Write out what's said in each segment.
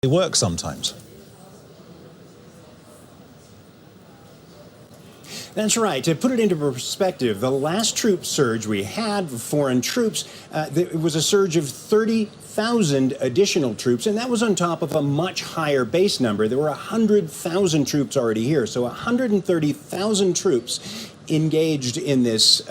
They work sometimes. That's right. To put it into perspective, the last troop surge we had, foreign troops, it was a surge of 30,000 additional troops, and that was on top of a much higher base number. There were 100,000 troops already here, so 130,000 troops engaged in this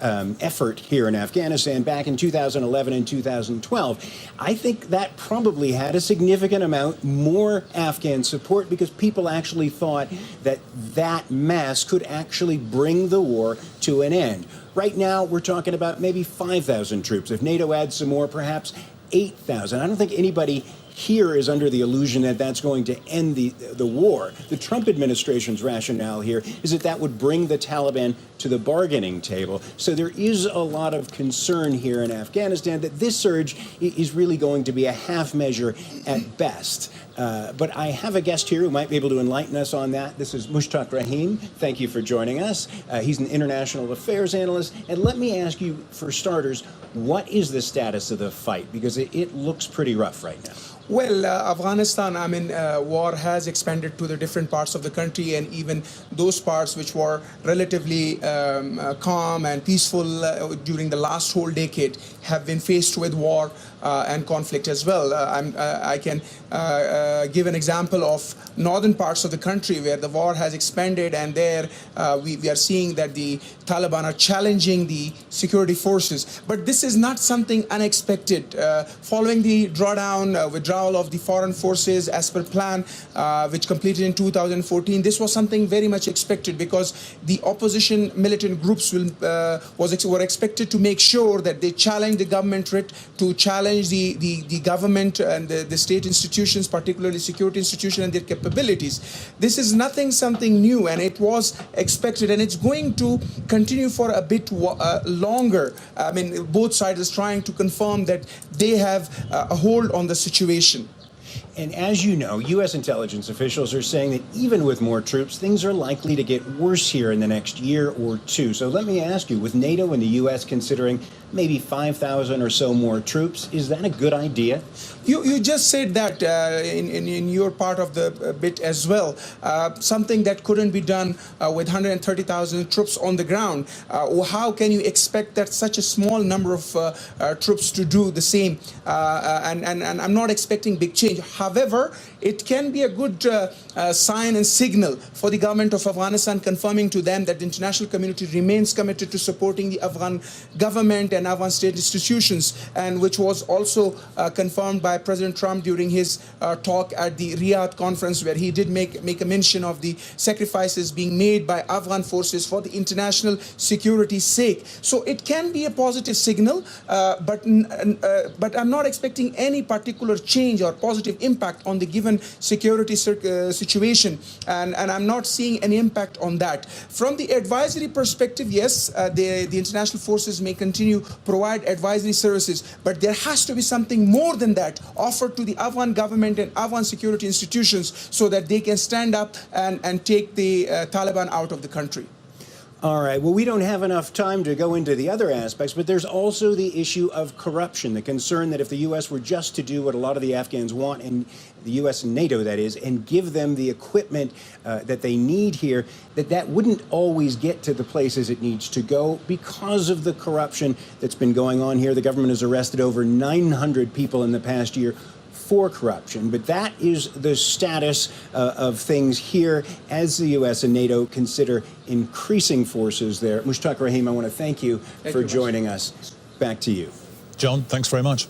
effort here in Afghanistan back in 2011 and 2012. I think that probably had a significant amount more Afghan support because people actually thought that that mass could actually bring the war to an end. Right now, we're talking about maybe 5,000 troops. If NATO adds some more, perhaps 8,000. I don't think anybody here is under the illusion that that's going to end the war. The Trump administration's rationale here is that that would bring the Taliban to the bargaining table. So there is a lot of concern here in Afghanistan that this surge is really going to be a half measure at best. But I have a guest here who might be able to enlighten us on that. This is Mushtaq Rahim. Thank you for joining us. He's an international affairs analyst. And let me ask you, for starters, what is the status of the fight? Because it looks pretty rough right now. Well, Afghanistan, war has expanded to the different parts of the country, and even those parts which were relatively calm and peaceful during the last whole decade have been faced with war and conflict as well. I can give an example of northern parts of the country where the war has expanded, and there we are seeing that the Taliban are challenging the security forces. But this is not something unexpected. Following the withdrawal of the foreign forces as per plan, which completed in 2014, this was something very much expected because the opposition militant groups were expected to make sure that they challenge the government, to challenge the government and the state institutions, particularly security institutions and their capabilities. This is something new, and it was expected, and it's going to continue for a bit longer. Both sides are trying to confirm that they have a hold on the situation. And as you know, U.S. intelligence officials are saying that even with more troops, things are likely to get worse here in the next year or two. So let me ask you, with NATO and the U.S. considering maybe 5,000 or so more troops, is that a good idea? You just said that in your part of the bit as well. Something that couldn't be done with 130,000 troops on the ground. How can you expect that such a small number of troops to do the same? And I'm not expecting big change. However, it can be a good sign and signal for the government of Afghanistan, confirming to them that the international community remains committed to supporting the Afghan government and Afghan state institutions, and which was also confirmed by President Trump during his talk at the Riyadh conference, where he did make a mention of the sacrifices being made by Afghan forces for the international security's sake. So it can be a positive signal, but I'm not expecting any particular change or positive impact on the given security situation, and I'm not seeing any impact on that. From the advisory perspective, yes, the international forces may continue provide advisory services, but there has to be something more than that offered to the Afghan government and Afghan security institutions so that they can stand up and take the Taliban out of the country. All right. Well, we don't have enough time to go into the other aspects, but there's also the issue of corruption, the concern that if the U.S. were just to do what a lot of the Afghans want, and the U.S. and NATO, that is, and give them the equipment that they need here, that wouldn't always get to the places it needs to go because of the corruption that's been going on here. The government has arrested over 900 people in the past year for corruption. But that is the status of things here as the U.S. and NATO consider increasing forces there. Mushtaq Rahim, I want to thank you for joining us. Back to you. John, thanks very much.